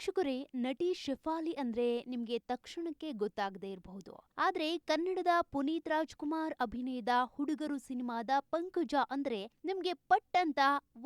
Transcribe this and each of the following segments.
ವೀಕ್ಷಕರೇ, ನಟಿ ಶೆಫಾಲಿ ಅಂದ್ರೆ ನಿಮ್ಗೆ ತಕ್ಷಣಕ್ಕೆ ಗೊತ್ತಾಗದೇ ಇರಬಹುದು. ಆದ್ರೆ ಕನ್ನಡದ ಪುನೀತ್ ರಾಜ್ಕುಮಾರ್ ಅಭಿನಯದ ಹುಡುಗರು ಸಿನಿಮಾದ ಪಂಕಜ ಅಂದ್ರೆ ನಿಮ್ಗೆ ಪಟ್ ಅಂತ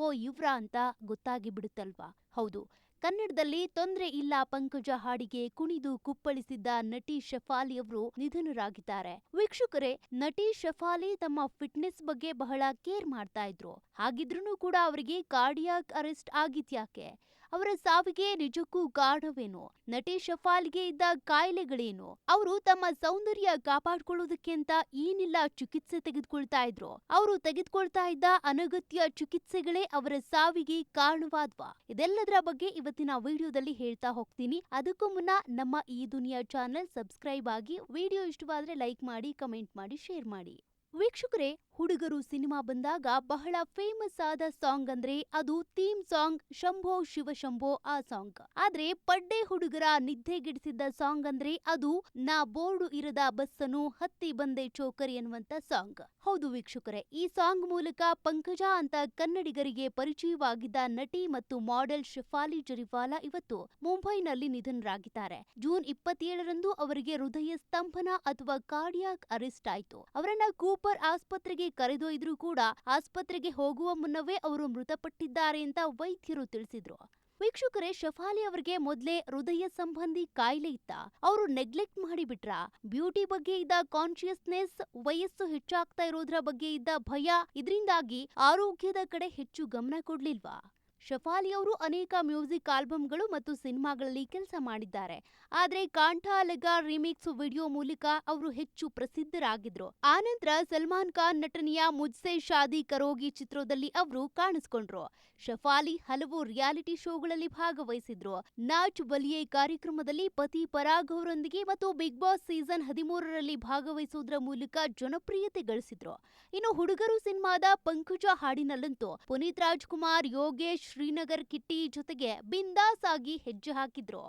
ಓ ಇವ್ರಾ ಅಂತ ಗೊತ್ತಾಗಿ ಬಿಡುತ್ತಲ್ವಾ? ಹೌದು, ಕನ್ನಡದಲ್ಲಿ ತೊಂದ್ರೆ ಇಲ್ಲ ಪಂಕಜ ಹಾಡಿಗೆ ಕುಣಿದು ಕುಪ್ಪಳಿಸಿದ್ದ ನಟಿ ಶೆಫಾಲಿ ಅವರು ನಿಧನರಾಗಿದ್ದಾರೆ. ವೀಕ್ಷಕರೇ, ನಟಿ ಶೆಫಾಲಿ ತಮ್ಮ ಫಿಟ್ನೆಸ್ ಬಗ್ಗೆ ಬಹಳ ಕೇರ್ ಮಾಡ್ತಾ ಇದ್ರು. ಹಾಗಿದ್ರೂ ಕೂಡ ಅವರಿಗೆ ಕಾರ್ಡಿಯಾಕ್ ಅರೆಸ್ಟ್ ಆಗಿದ್ಯಾಕೆ? ಅವರ ಸಾವಿಗೆ ನಿಜಕ್ಕೂ ಕಾರಣವೇನು? ನಟಿ ಶೆಫಾಲಿಗೆ ಇದ್ದ ಕಾಯಿಲೆಗಳೇನು? ಅವರು ತಮ್ಮ ಸೌಂದರ್ಯ ಕಾಪಾಡ್ಕೊಳ್ಳೋದಕ್ಕೆ ಅಂತ ಏನೆಲ್ಲ ಚಿಕಿತ್ಸೆ ತೆಗೆದುಕೊಳ್ತಾ ಇದ್ರು? ಅವರು ತೆಗೆದುಕೊಳ್ತಾ ಇದ್ದ ಅನಗತ್ಯ ಚಿಕಿತ್ಸೆಗಳೇ ಅವರ ಸಾವಿಗೆ ಕಾರಣವಾದ್ವಾ? ಇದೆಲ್ಲದರ ಬಗ್ಗೆ ಇವತ್ತಿನ ವಿಡಿಯೋದಲ್ಲಿ ಹೇಳ್ತಾ ಹೋಗ್ತೀನಿ. ಅದಕ್ಕೂ ಮುನ್ನ ನಮ್ಮ ಈ ದುನಿಯಾ ಚಾನೆಲ್ ಸಬ್ಸ್ಕ್ರೈಬ್ ಆಗಿ, ವಿಡಿಯೋ ಇಷ್ಟವಾದ್ರೆ ಲೈಕ್ ಮಾಡಿ, ಕಮೆಂಟ್ ಮಾಡಿ, ಶೇರ್ ಮಾಡಿ. ವೀಕ್ಷಕರೇ, ಹುಡುಗರು ಸಿನಿಮಾ ಬಂದಾಗ ಬಹಳ ಫೇಮಸ್ ಆದ ಸಾಂಗ್ ಅಂದ್ರೆ ಅದು ಥೀಮ್ ಸಾಂಗ್ ಶಂಭೋ ಶಿವ ಶಂಭೋ ಆ ಸಾಂಗ್. ಆದ್ರೆ ಪಡ್ಡೆ ಹುಡುಗರ ನಿದ್ದೆಗೆಡಿಸಿದ್ದ ಸಾಂಗ್ ಅಂದ್ರೆ ಅದು ನಾ ಬೋರ್ಡು ಇರದ ಬಸ್ಸನ್ನು ಹತ್ತಿ ಬಂದೆ ಚೋಕರಿ ಅನ್ನುವಂತ ಸಾಂಗ್. ಹೌದು ವೀಕ್ಷಕರೇ, ಈ ಸಾಂಗ್ ಮೂಲಕ ಪಂಕಜ ಅಂತ ಕನ್ನಡಿಗರಿಗೆ ಪರಿಚಯವಾಗಿದ್ದ ನಟಿ ಮತ್ತು ಮಾಡೆಲ್ ಶೆಫಾಲಿ ಜರಿವಾಲಾ ಇವತ್ತು ಮುಂಬೈನಲ್ಲಿ ನಿಧನರಾಗಿದ್ದಾರೆ. ಜೂನ್ 27ರಂದು ಅವರಿಗೆ ಹೃದಯ ಸ್ತಂಭನ ಅಥವಾ ಕಾರ್ಡಿಯಾಕ್ ಅರೆಸ್ಟ್ ಆಯ್ತು. ಅವರನ್ನ ಕೂಪರ್ ಆಸ್ಪತ್ರೆಗೆ ಕರೆದೊಯ್ದ್ರೂ ಕೂಡ ಆಸ್ಪತ್ರೆಗೆ ಹೋಗುವ ಮುನ್ನವೇ ಅವರು ಮೃತಪಟ್ಟಿದ್ದಾರೆ ಅಂತ ವೈದ್ಯರು ತಿಳಿಸಿದ್ರು. ವೀಕ್ಷಕರೇ, ಶೆಫಾಲಿ ಅವರಿಗೆ ಮೊದಲೇ ಹೃದಯ ಸಂಬಂಧಿ ಕಾಯಿಲೆ ಇತ್ತ? ಅವರು ನೆಗ್ಲೆಕ್ಟ್ ಮಾಡಿಬಿಟ್ರಾ? ಬ್ಯೂಟಿ ಬಗ್ಗೆ ಇದ್ದ ಕಾನ್ಶಿಯಸ್ನೆಸ್, ವಯಸ್ಸು ಹೆಚ್ಚಾಗ್ತಾ ಇರೋದ್ರ ಬಗ್ಗೆ ಇದ್ದ ಭಯ, ಇದರಿಂದಾಗಿ ಆರೋಗ್ಯದ ಕಡೆ ಹೆಚ್ಚು ಗಮನ ಕೊಡ್ಲಿಲ್ವಾ? ಶೆಫಾಲಿ ಅವರು ಅನೇಕ ಮ್ಯೂಸಿಕ್ ಆಲ್ಬಮ್ಗಳು ಮತ್ತು ಸಿನಿಮಾಗಳಲ್ಲಿ ಕೆಲಸ ಮಾಡಿದ್ದಾರೆ. ಆದ್ರೆ ಕಾಂಠಾ ಲಗಾ ರಿಮಿಕ್ಸ್ ವಿಡಿಯೋ ಮೂಲಕ ಅವರು ಹೆಚ್ಚು ಪ್ರಸಿದ್ಧರಾಗಿದ್ರು. ಆನಂತರ ಸಲ್ಮಾನ್ ಖಾನ್ ನಟನೆಯ ಮುಜ್ಸೆ ಶಾದಿ ಕರೋಗಿ ಚಿತ್ರದಲ್ಲಿ ಅವರು ಕಾಣಿಸ್ಕೊಂಡ್ರು. ಶೆಫಾಲಿ ಹಲವು ರಿಯಾಲಿಟಿ ಶೋಗಳಲ್ಲಿ ಭಾಗವಹಿಸಿದ್ರು. ನಾಚ್ ಬಲಿಯೇ ಕಾರ್ಯಕ್ರಮದಲ್ಲಿ ಪತಿ ಪರಾಗ್ ಅವರೊಂದಿಗೆ ಮತ್ತು ಬಿಗ್ ಬಾಸ್ ಸೀಸನ್ 13ರಲ್ಲಿ ಭಾಗವಹಿಸುವುದರ ಮೂಲಕ ಜನಪ್ರಿಯತೆ ಗಳಿಸಿದ್ರು. ಇನ್ನು ಹುಡುಗರು ಸಿನಿಮಾದ ಪಂಕಜ ಹಾಡಿನಲ್ಲಂತೂ ಪುನೀತ್ ರಾಜ್ಕುಮಾರ್, ಯೋಗೇಶ್, ಶ್ರೀನಗರ್ ಕಿಟ್ಟಿ ಜೊತೆಗೆ ಬಿಂದಾಸ್ ಆಗಿ ಹೆಜ್ಜೆ ಹಾಕಿದ್ರು.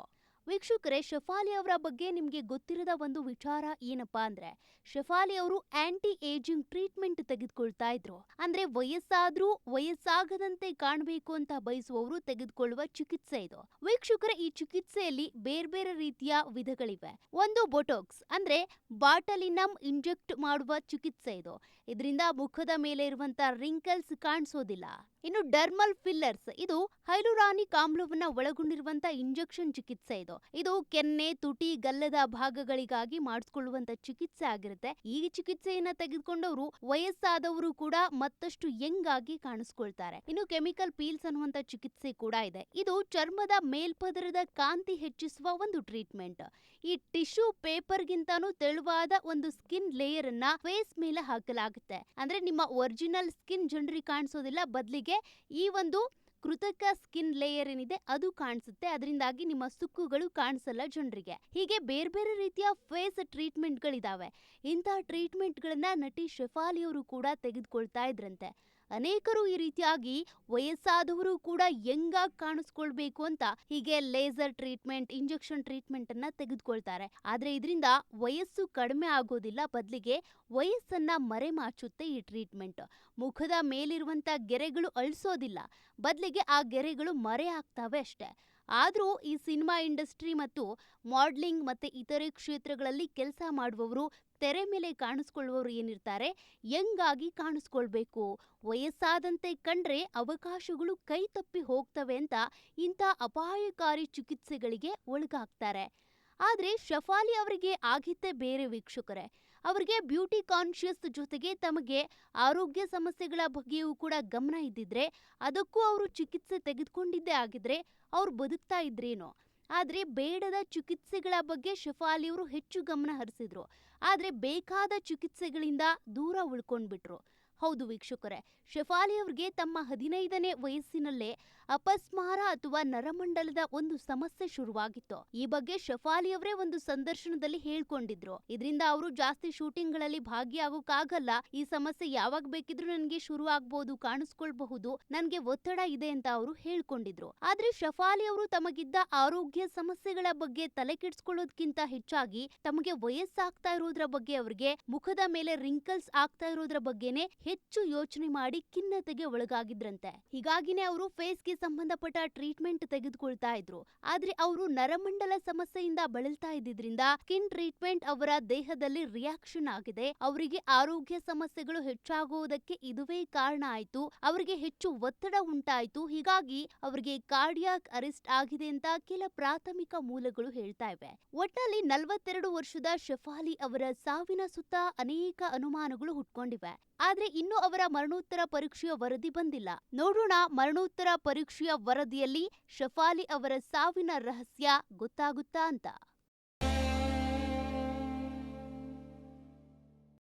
ವೀಕ್ಷಕರೇ, ಶೆಫಾಲಿ ಅವರ ಬಗ್ಗೆ ನಿಮ್ಗೆ ಗೊತ್ತಿರದ ಒಂದು ವಿಚಾರ ಏನಪ್ಪಾ ಅಂದ್ರೆ, ಶೆಫಾಲಿ ಅವರು ಆಂಟಿ ಏಜಿಂಗ್ ಟ್ರೀಟ್ಮೆಂಟ್ ತೆಗೆದುಕೊಳ್ತಾ ಇದ್ರು. ಅಂದ್ರೆ ವಯಸ್ಸಾದ್ರೂ ವಯಸ್ಸಾಗದಂತೆ ಕಾಣಬೇಕು ಅಂತ ಬಯಸುವವರು ತೆಗೆದುಕೊಳ್ಳುವ ಚಿಕಿತ್ಸೆ ಇದು. ವೀಕ್ಷಕರೇ, ಈ ಚಿಕಿತ್ಸೆಯಲ್ಲಿ ಬೇರೆ ಬೇರೆ ರೀತಿಯ ವಿಧಗಳಿವೆ. ಒಂದು ಬೊಟೊಕ್ಸ್ ಅಂದ್ರೆ ಬಾಟಲಿನಮ್ ಇಂಜೆಕ್ಟ್ ಮಾಡುವ ಚಿಕಿತ್ಸೆ ಇದು. ಇದರಿಂದ ಮುಖದ ಮೇಲೆ ಇರುವಂತ ರಿಂಕಲ್ಸ್ ಕಾಣಿಸೋದಿಲ್ಲ. ಇನ್ನು ಡರ್ಮಲ್ ಫಿಲ್ಲರ್ಸ್, ಇದು ಹೈಲುರಾನಿಕ್ ಆಮ್ಲವನ್ನ ಒಳಗೊಂಡಿರುವಂತ ಇಂಜೆಕ್ಷನ್ ಚಿಕಿತ್ಸೆ ಇದು. ಇದು ಕೆನ್ನೆ, ತುಟಿ, ಗಲ್ಲದ ಭಾಗಗಳಿಗಾಗಿ ಮಾಡಿಸಿಕೊಳ್ಳುವಂತ ಚಿಕಿತ್ಸೆ ಆಗಿರುತ್ತೆ. ಈ ಚಿಕಿತ್ಸೆಯನ್ನ ತೆಗೆದುಕೊಂಡವರು ವಯಸ್ಸಾದವರು ಕೂಡ ಮತ್ತಷ್ಟು ಯಂಗ್ ಆಗಿ ಕಾಣಿಸ್ಕೊಳ್ತಾರೆ. ಇನ್ನು ಕೆಮಿಕಲ್ ಪೀಲ್ಸ್ ಅನ್ನುವಂತ ಚಿಕಿತ್ಸೆ ಕೂಡ ಇದೆ. ಇದು ಚರ್ಮದ ಮೇಲ್ಪದರದ ಕಾಂತಿ ಹೆಚ್ಚಿಸುವ ಒಂದು ಟ್ರೀಟ್ಮೆಂಟ್. ಈ ಟಿಶ್ಯೂ ಪೇಪರ್ ಗಿಂತಾನು ತೆಳುವಾದ ಒಂದು ಸ್ಕಿನ್ ಲೇಯರ್ ಅನ್ನ ಫೇಸ್ ಮೇಲೆ ಹಾಕಲಾಗುತ್ತೆ. ಅಂದ್ರೆ ನಿಮ್ಮ ಒರಿಜಿನಲ್ ಸ್ಕಿನ್ ಜನರಿಗೆ ಕಾಣಿಸೋದಿಲ್ಲ, ಬದಲಿಗೆ ಈ ಒಂದು ಕೃತಕ ಸ್ಕಿನ್ ಲೇಯರ್ ಏನಿದೆ ಅದು ಕಾಣಿಸುತ್ತೆ. ಅದರಿಂದಾಗಿ ನಿಮ್ಮ ಸುಕ್ಕುಗಳು ಕಾಣಿಸಲ್ಲ ಜನರಿಗೆ. ಹೀಗೆ ಬೇರೆ ಬೇರೆ ರೀತಿಯ ಫೇಸ್ ಟ್ರೀಟ್ಮೆಂಟ್ ಗಳಿದಾವೆ. ಇಂತಹ ಟ್ರೀಟ್ಮೆಂಟ್ ಗಳನ್ನ ನಟಿ ಶೆಫಾಲಿ ಅವರು ಕೂಡ ತೆಗೆದುಕೊಳ್ತಾ ಇದ್ರಂತೆ. ಅನೇಕರು ಈ ರೀತಿಯಾಗಿ ವಯಸ್ಸಾದವರು ಕೂಡ ಯಂಗ್ ಆಗಿ ಕಾಣಿಸ್ಕೊಳ್ಬೇಕು ಅಂತ ಹೀಗೆ ಲೇಸರ್ ಟ್ರೀಟ್ಮೆಂಟ್, ಇಂಜೆಕ್ಷನ್ ಟ್ರೀಟ್ಮೆಂಟ್ ಅನ್ನ ತೆಗೆದುಕೊಳ್ತಾರೆ. ಆದ್ರೆ ಇದರಿಂದ ವಯಸ್ಸು ಕಡಿಮೆ ಆಗೋದಿಲ್ಲ, ಬದಲಿಗೆ ವಯಸ್ಸನ್ನ ಮರೆಮಾಚುತ್ತೆ ಈ ಟ್ರೀಟ್ಮೆಂಟ್. ಮುಖದ ಮೇಲಿರುವಂತ ಗೆರೆಗಳು ಅಳಿಸೋದಿಲ್ಲ, ಬದಲಿಗೆ ಆ ಗೆರೆಗಳು ಮರೆ ಆಗ್ತವೆ ಅಷ್ಟೇ. ಆದ್ರೂ ಈ ಸಿನಿಮಾ ಇಂಡಸ್ಟ್ರಿ ಮತ್ತು ಮಾಡ್ಲಿಂಗ್ ಮತ್ತೆ ಇತರೆ ಕ್ಷೇತ್ರಗಳಲ್ಲಿ ಕೆಲಸ ಮಾಡುವವರು, ತೆರೆ ಮೇಲೆ ಕಾಣಿಸ್ಕೊಳ್ಳುವವರು ಏನಿರ್ತಾರೆ, ಯಂಗ್ ಆಗಿ ಕಾಣಿಸ್ಕೊಳ್ಬೇಕು, ವಯಸ್ಸಾದಂತೆ ಕಂಡ್ರೆ ಅವಕಾಶಗಳು ಕೈ ತಪ್ಪಿ ಹೋಗ್ತವೆ ಅಂತ ಇಂಥ ಅಪಾಯಕಾರಿ ಚಿಕಿತ್ಸೆಗಳಿಗೆ ಒಳಗಾಗ್ತಾರೆ. ಆದ್ರೆ ಶೆಫಾಲಿ ಅವರಿಗೆ ಆಗಿದ್ದೇ ಬೇರೆ ವೀಕ್ಷಕರೇ. ಅವರಿಗೆ ಬ್ಯೂಟಿ ಕಾನ್ಶಿಯಸ್ ಜೊತೆಗೆ ತಮಗೆ ಆರೋಗ್ಯ ಸಮಸ್ಯೆಗಳ ಬಗ್ಗೆಯೂ ಕೂಡ ಗಮನ ಇದ್ದಿದ್ರೆ, ಅದಕ್ಕೂ ಅವರು ಚಿಕಿತ್ಸೆ ತೆಗೆದುಕೊಂಡಿದ್ದೇ ಆಗಿದ್ರೆ ಅವ್ರು ಬದುಕ್ತಾ ಇದ್ರೇನೋ. ಆದ್ರೆ ಬೇಡದ ಚಿಕಿತ್ಸೆಗಳ ಬಗ್ಗೆ ಶೆಫಾಲಿ ಅವರು ಹೆಚ್ಚು ಗಮನ ಹರಿಸಿದ್ರು. ಆದ್ರೆ ಬೇಕಾದ ಚಿಕಿತ್ಸೆಗಳಿಂದ ದೂರ ಉಳ್ಕೊಂಡ್ಬಿಟ್ರು. ಹೌದು ವೀಕ್ಷಕರೇ, ಶೆಫಾಲಿ ಅವರಿಗೆ ತಮ್ಮ 15ನೇ ವಯಸ್ಸಿನಲ್ಲೇ ಅಪಸ್ಮಾರ ಅಥವಾ ನರಮಂಡಲದ ಒಂದು ಸಮಸ್ಯೆ ಶುರುವಾಗಿತ್ತು. ಈ ಬಗ್ಗೆ ಶೆಫಾಲಿ ಅವರೇ ಒಂದು ಸಂದರ್ಶನದಲ್ಲಿ ಹೇಳ್ಕೊಂಡಿದ್ರು. ಇದರಿಂದ ಅವರು ಜಾಸ್ತಿ ಶೂಟಿಂಗ್ ಗಳಲ್ಲಿ ಭಾಗಿಯಾಗೋಕ್ಕಾಗಲ್ಲ, ಈ ಸಮಸ್ಯೆ ಯಾವಾಗ ಬೇಕಿದ್ರೂ ನನಗೆ ಶುರು ಆಗ್ಬಹುದು, ಕಾಣಿಸ್ಕೊಳ್ಬಹುದು, ನನ್ಗೆ ಒತ್ತಡ ಇದೆ ಅಂತ ಅವರು ಹೇಳ್ಕೊಂಡಿದ್ರು. ಆದ್ರೆ ಶೆಫಾಲಿ ಅವರು ತಮಗಿದ್ದ ಆರೋಗ್ಯ ಸಮಸ್ಯೆಗಳ ಬಗ್ಗೆ ತಲೆ ಕೆಡಿಸ್ಕೊಳ್ಳೋದಕ್ಕಿಂತ ಹೆಚ್ಚಾಗಿ ತಮಗೆ ವಯಸ್ಸಾಗ್ತಾ ಇರೋದ್ರ ಬಗ್ಗೆ, ಅವರಿಗೆ ಮುಖದ ಮೇಲೆ ರಿಂಕಲ್ಸ್ ಆಗ್ತಾ ಇರೋದ್ರ ಬಗ್ಗೆನೆ ಹೆಚ್ಚು ಯೋಚನೆ ಮಾಡಿ ಖಿನ್ನತೆಗೆ ಒಳಗಾಗಿದ್ರಂತೆ. ಹೀಗಾಗಿನೇ ಅವರು ಫೇಸ್ಗೆ ಸಂಬಂಧಪಟ್ಟ ಟ್ರೀಟ್ಮೆಂಟ್ ತೆಗೆದುಕೊಳ್ತಾ ಇದ್ರು. ಆದ್ರೆ ಅವರು ನರಮಂಡಲ ಸಮಸ್ಯೆಯಿಂದ ಬಳಲ್ತಾ ಇದ್ದಿದ್ರಿಂದ ಸ್ಕಿನ್ ಟ್ರೀಟ್ಮೆಂಟ್ ಅವರ ದೇಹದಲ್ಲಿ ರಿಯಾಕ್ಷನ್ ಆಗಿದೆ. ಅವರಿಗೆ ಆರೋಗ್ಯ ಸಮಸ್ಯೆಗಳು ಹೆಚ್ಚಾಗುವುದಕ್ಕೆ ಇದುವೇ ಕಾರಣ ಆಯ್ತು. ಅವರಿಗೆ ಹೆಚ್ಚು ಒತ್ತಡ ಉಂಟಾಯ್ತು. ಹೀಗಾಗಿ ಅವರಿಗೆ ಕಾರ್ಡಿಯಾಕ್ ಅರೆಸ್ಟ್ ಆಗಿದೆ ಅಂತ ಕೆಲ ಪ್ರಾಥಮಿಕ ಮೂಲಗಳು ಹೇಳ್ತಾ ಇವೆ. ಒಟ್ನಲ್ಲಿ 42 ವರ್ಷದ ಶೆಫಾಲಿ ಅವರ ಸಾವಿನ ಸುತ್ತ ಅನೇಕ ಅನುಮಾನಗಳು ಹುಟ್ಕೊಂಡಿವೆ. ಆದ್ರೆ ಇನ್ನು ಅವರ ಮರಣೋತ್ತರ ಪರೀಕ್ಷೆಯ ವರದಿ ಬಂದಿಲ್ಲ. ನೋಡೋಣ ಮರಣೋತ್ತರ ಪರೀಕ್ಷೆಯ ವರದಿಯಲ್ಲಿ ಶೆಫಾಲಿ ಅವರ ಸಾವಿನ ರಹಸ್ಯ ಗೊತ್ತಾಗುತ್ತಾ ಅಂತ.